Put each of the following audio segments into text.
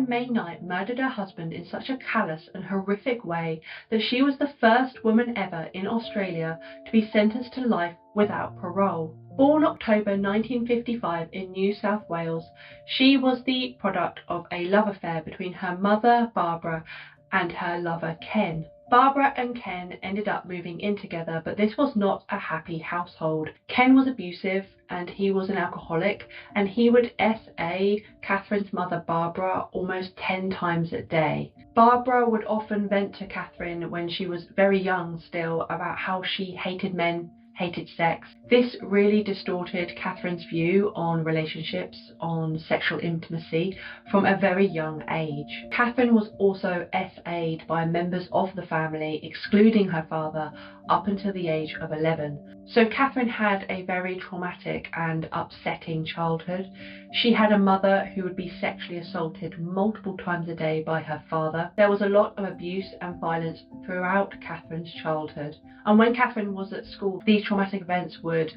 Katherine Knight murdered her husband in such a callous and horrific way that she was the first woman ever in Australia to be sentenced to life without parole. Born October 1955 in New South Wales, she was the product of a love affair between her mother, Barbara, and her lover, Ken. Barbara and Ken ended up moving in together, but this was not a happy household. Ken was abusive and he was an alcoholic, and he would SA Katherine's mother, Barbara, almost 10 times a day. Barbara would often vent to Katherine when she was very young still about how she hated men, hated sex. This really distorted Katherine's view on relationships, on sexual intimacy from a very young age. Katherine was also SA'd by members of the family, excluding her father, up until the age of 11. So Katherine had a very traumatic and upsetting childhood. She had a mother who would be sexually assaulted multiple times a day by her father. There was a lot of abuse and violence throughout Katherine's childhood. And when Katherine was at school, these traumatic events would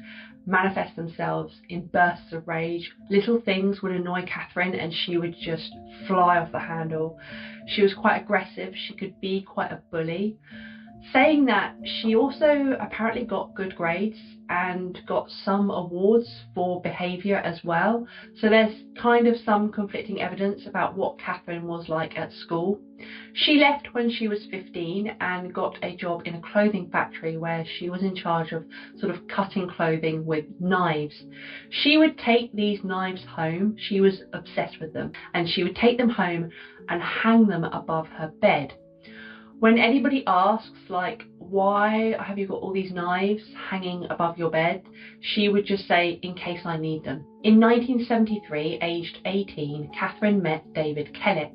manifest themselves in bursts of rage. Little things would annoy Katherine and she would just fly off the handle. She was quite aggressive. She could be quite a bully. Saying that, she also apparently got good grades and got some awards for behaviour as well. So there's kind of some conflicting evidence about what Katherine was like at school. She left when she was 15 and got a job in a clothing factory where she was in charge of sort of cutting clothing with knives. She would take these knives home. She was obsessed with them, and she would take them home and hang them above her bed. When anybody asks, like, why have you got all these knives hanging above your bed, she would just say, in case I need them. In 1973, aged 18, Katherine met David Kellett.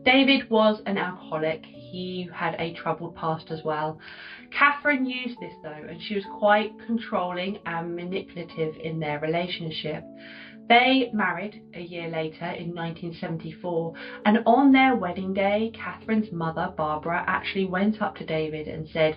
David was an alcoholic. He had a troubled past as well. Katherine used this though, and she was quite controlling and manipulative in their relationship. They married a year later in 1974, and on their wedding day, Katherine's mother, Barbara, actually went up to David and said,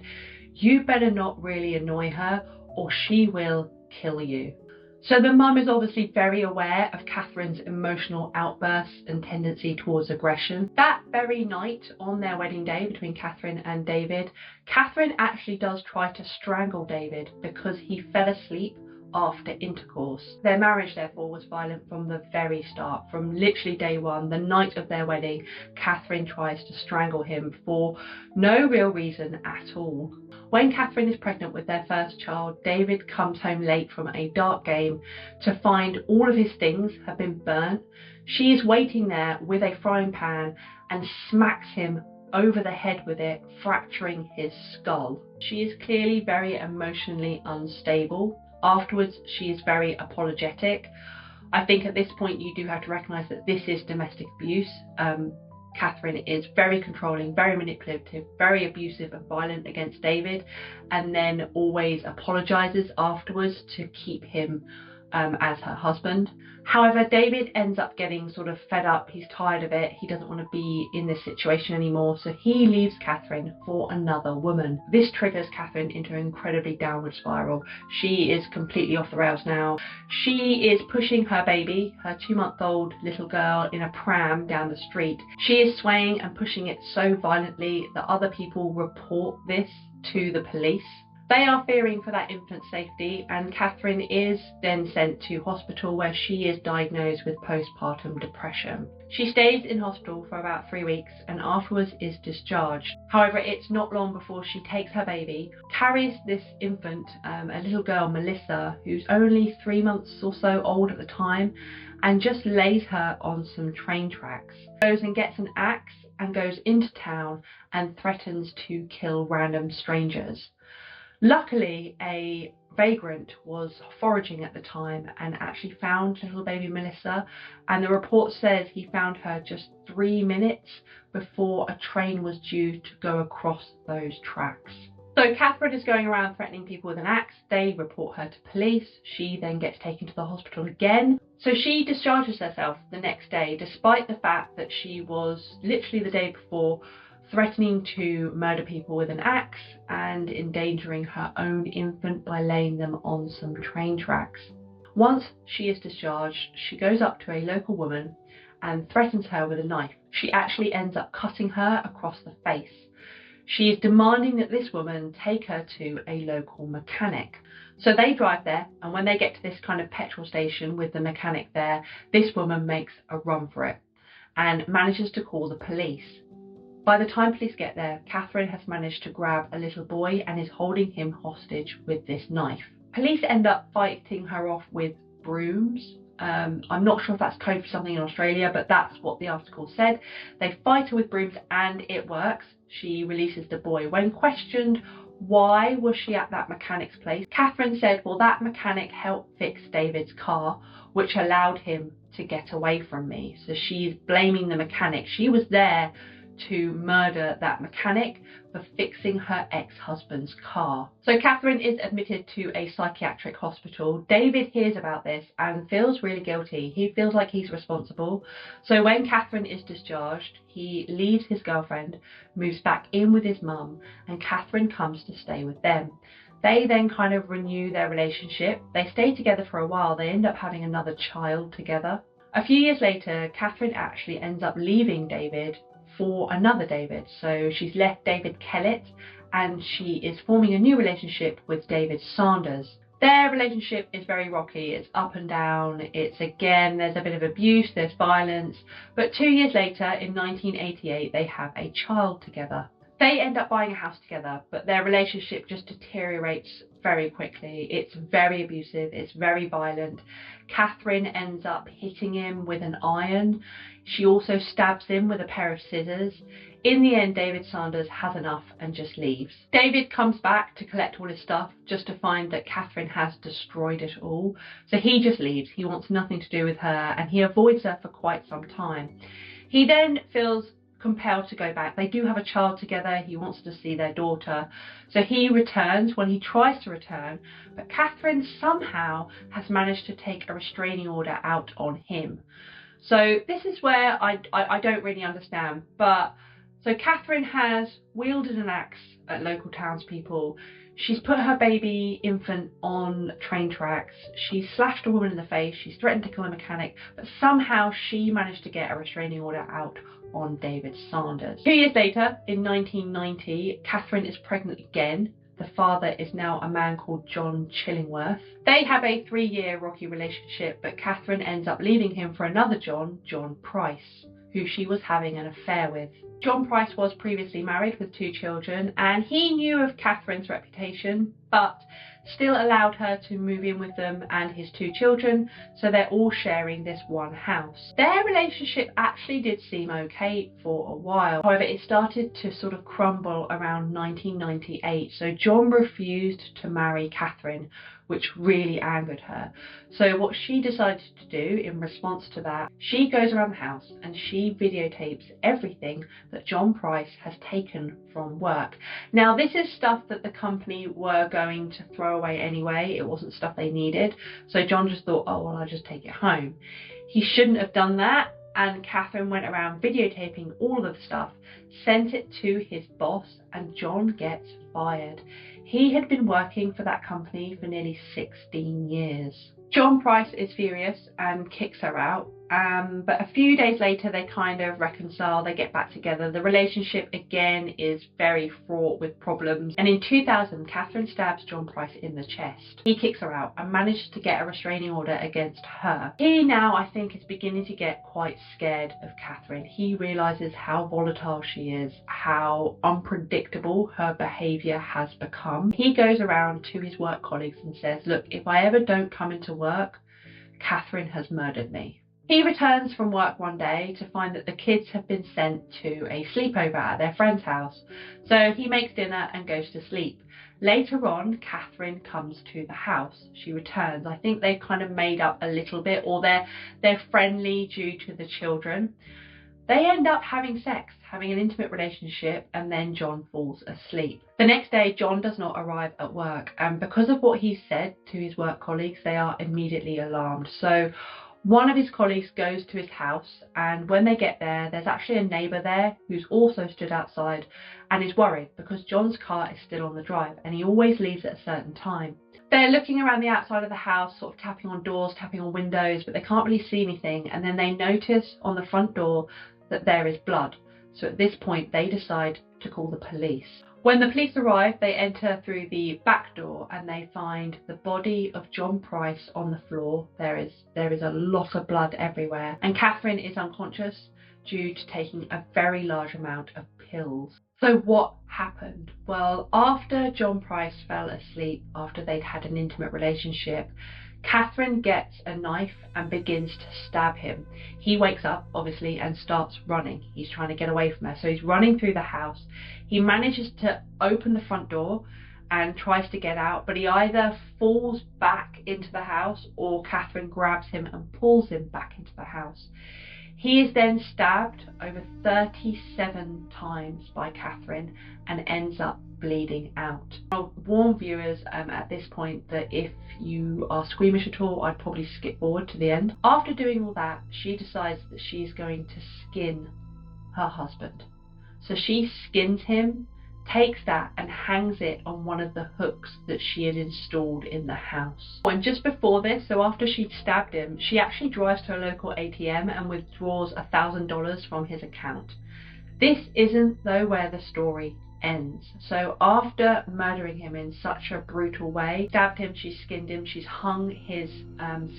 "You better not really annoy her or she will kill you." So the mum is obviously very aware of Katherine's emotional outbursts and tendency towards aggression. That very night on their wedding day between Katherine and David, Katherine actually does try to strangle David because he fell asleep after intercourse. Their marriage therefore was violent from the very start. From literally day one, the night of their wedding, Katherine tries to strangle him for no real reason at all. When Katherine is pregnant with their first child, David comes home late from a dart game to find all of his things have been burnt. She is waiting there with a frying pan and smacks him over the head with it, fracturing his skull. She is clearly very emotionally unstable. Afterwards, she is very apologetic. I think at this point you do have to recognise that this is domestic abuse. Katherine is very controlling, very manipulative, very abusive and violent against David, and then always apologises afterwards to keep him as her husband. However, David ends up getting sort of fed up. He's tired of it. He doesn't want to be in this situation anymore, so he leaves Katherine for another woman. This triggers Katherine into an incredibly downward spiral. She is completely off the rails now. She is pushing her baby, her 2-month-old little girl, in a pram down the street. She is swaying and pushing it so violently that other people report this to the police. They are fearing for that infant's safety, and Katherine is then sent to hospital where she is diagnosed with postpartum depression. She stays in hospital for about 3 weeks and afterwards is discharged. However, it's not long before she takes her baby, carries this infant, a little girl, Melissa, who's only 3 months or so old at the time, and just lays her on some train tracks. Goes and gets an axe and goes into town and threatens to kill random strangers. Luckily, a vagrant was foraging at the time and actually found little baby Melissa, and the report says he found her just 3 minutes before a train was due to go across those tracks. So Katherine is going around threatening people with an axe. They report her to police. She then gets taken to the hospital again. So she discharges herself the next day, despite the fact that she was literally the day before threatening to murder people with an axe and endangering her own infant by laying them on some train tracks. Once she is discharged, she goes up to a local woman and threatens her with a knife. She actually ends up cutting her across the face. She is demanding that this woman take her to a local mechanic. So they drive there, and when they get to this kind of petrol station with the mechanic there, this woman makes a run for it and manages to call the police. By the time police get there, Katherine has managed to grab a little boy and is holding him hostage with this knife. Police end up fighting her off with brooms. I'm not sure if that's code for something in Australia, but that's what the article said. They fight her with brooms and it works. She releases the boy. When questioned why was she at that mechanic's place, Katherine said, well, that mechanic helped fix David's car, which allowed him to get away from me. So she's blaming the mechanic. She was there to murder that mechanic for fixing her ex-husband's car. So Katherine is admitted to a psychiatric hospital. David hears about this and feels really guilty. He feels like he's responsible. So when Katherine is discharged, he leaves his girlfriend, moves back in with his mum, and Katherine comes to stay with them. They then kind of renew their relationship. They stay together for a while. They end up having another child together. A few years later, Katherine actually ends up leaving David for another David. So she's left David Kellett and she is forming a new relationship with David Sanders. Their relationship is very rocky. It's up and down. It's again, there's a bit of abuse, there's violence. But 2 years later, in 1988, they have a child together. They end up buying a house together, but their relationship just deteriorates very quickly. It's very abusive, it's very violent. Katherine ends up hitting him with an iron. She also stabs him with a pair of scissors. In the end, David Sanders has enough and just leaves. David comes back to collect all his stuff, just to find that Katherine has destroyed it all. So he just leaves. He wants nothing to do with her, and he avoids her for quite some time. He then feels compelled to go back. They do have a child together. He wants to see their daughter. So he returns. When he tries to return, but Katherine somehow has managed to take a restraining order out on him. So this is where I don't really understand. But so Katherine has wielded an axe at local townspeople. She's put her baby infant on train tracks. She's slashed a woman in the face. She's threatened to kill a mechanic. But somehow she managed to get a restraining order out on David Sanders. 2 years later, in 1990, Katherine is pregnant again. The father is now a man called John Chillingworth. They have a 3-year rocky relationship, but Katherine ends up leaving him for another John Price, who she was having an affair with. John Price was previously married with 2 children, and he knew of Katherine's reputation, but still allowed her to move in with them and his 2 children, so they're all sharing this one house. Their relationship actually did seem okay for a while. However, it started to sort of crumble around 1998, so John refused to marry Katherine, which really angered her. So what she decided to do in response to that, she goes around the house and she videotapes everything that John Price has taken from work. Now, this is stuff that the company were going to throw away anyway. It wasn't stuff they needed. So John just thought, oh, well, I'll just take it home. He shouldn't have done that. And Katherine went around videotaping all of the stuff, sent it to his boss, and John gets fired. He had been working for that company for nearly 16 years. John Price is furious and kicks her out. But a few days later, they kind of reconcile, they get back together. The relationship again is very fraught with problems. And in 2000, Katherine stabs John Price in the chest. He kicks her out and manages to get a restraining order against her. He now, I think, is beginning to get quite scared of Katherine. He realizes how volatile she is, how unpredictable her behavior has become. He goes around to his work colleagues and says, look, if I ever don't come into work, Katherine has murdered me. He returns from work one day to find that the kids have been sent to a sleepover at their friend's house. So he makes dinner and goes to sleep. Later on, Katherine comes to the house. She returns. I think they've kind of made up a little bit, or they're friendly due to the children. They end up having sex, having an intimate relationship, and then John falls asleep. The next day, John does not arrive at work, and because of what he said to his work colleagues, they are immediately alarmed. So one of his colleagues goes to his house, and when they get there, there's actually a neighbour there who's also stood outside and is worried because John's car is still on the drive and he always leaves at a certain time. They're looking around the outside of the house, sort of tapping on doors, tapping on windows, but they can't really see anything. And then they notice on the front door that there is blood. So at this point, they decide to call the police. When the police arrive, they enter through the back door and they find the body of John Price on the floor. There is a lot of blood everywhere, and Katherine is unconscious due to taking a very large amount of pills. So what happened? Well, after John Price fell asleep after they'd had an intimate relationship, Katherine gets a knife and begins to stab him. He wakes up, obviously, and starts running. He's trying to get away from her, so he's running through the house. He manages to open the front door and tries to get out, but he either falls back into the house or Katherine grabs him and pulls him back into the house. He is then stabbed over 37 times by Katherine and ends up bleeding out. I'll warn viewers at this point that if you are squeamish at all, I'd probably skip forward to the end. After doing all that, she decides that she's going to skin her husband. So she skins him, takes that and hangs it on one of the hooks that she had installed in the house. And just before this, so after she'd stabbed him, she actually drives to a local ATM and withdraws $1,000 from his account. This isn't though where the story ends. So after murdering him in such a brutal way, stabbed him, she skinned him, she's hung his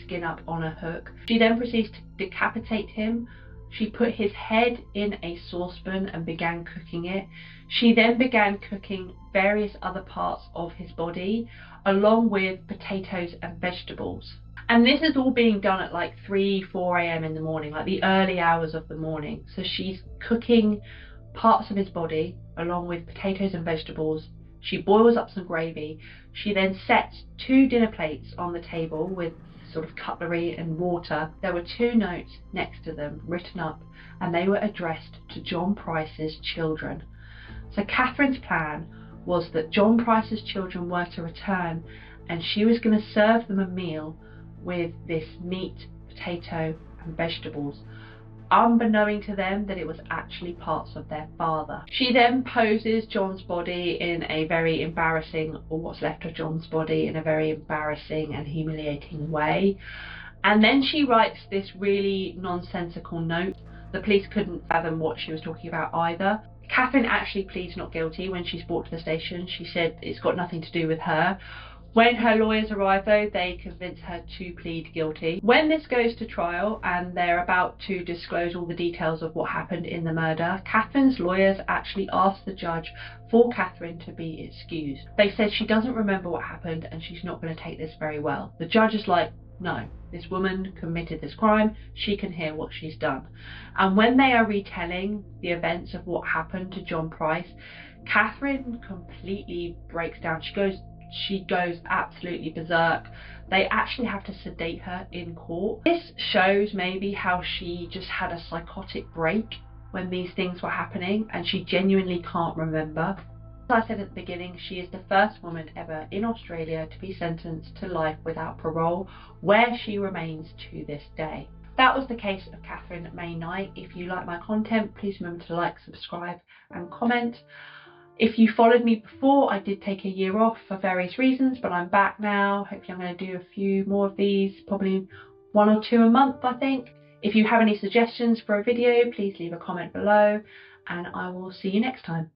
skin up on a hook. She then proceeds to decapitate him. She put his head in a saucepan and began cooking it. She then began cooking various other parts of his body, along with potatoes and vegetables. And this is all being done at like 3-4 a.m. in the morning, like the early hours of the morning. So she's cooking parts of his body along with potatoes and vegetables. She boils up some gravy. She then sets 2 dinner plates on the table with sort of cutlery and water. There were 2 notes next to them written up, and they were addressed to John Price's children. So Katherine's plan was that John Price's children were to return and she was going to serve them a meal with this meat, potato and vegetables, unbeknown to them that it was actually parts of their father. She then poses John's body in a very embarrassing, or what's left of John's body, in a very embarrassing and humiliating way. And then she writes this really nonsensical note. The police couldn't fathom what she was talking about either. Katherine actually pleads not guilty when she's brought to the station. She said it's got nothing to do with her. When her lawyers arrive though, they convince her to plead guilty. When this goes to trial and they're about to disclose all the details of what happened in the murder, Katherine's lawyers actually asked the judge for Katherine to be excused. They said she doesn't remember what happened and she's not going to take this very well. The judge is like, no, this woman committed this crime, she can hear what she's done. And when they are retelling the events of what happened to John Price, Katherine completely breaks down. She goes absolutely berserk. They actually have to sedate her in court. This shows maybe how she just had a psychotic break when these things were happening and she genuinely can't remember. As I said at the beginning, she is the first woman ever in Australia to be sentenced to life without parole, where she remains to this day. That was the case of Katherine Knight. If you like my content, please remember to like, subscribe and comment. If you followed me before, I did take a year off for various reasons, but I'm back now. Hopefully I'm going to do a few more of these, probably 1 or 2 a month, I think. If you have any suggestions for a video, please leave a comment below and I will see you next time.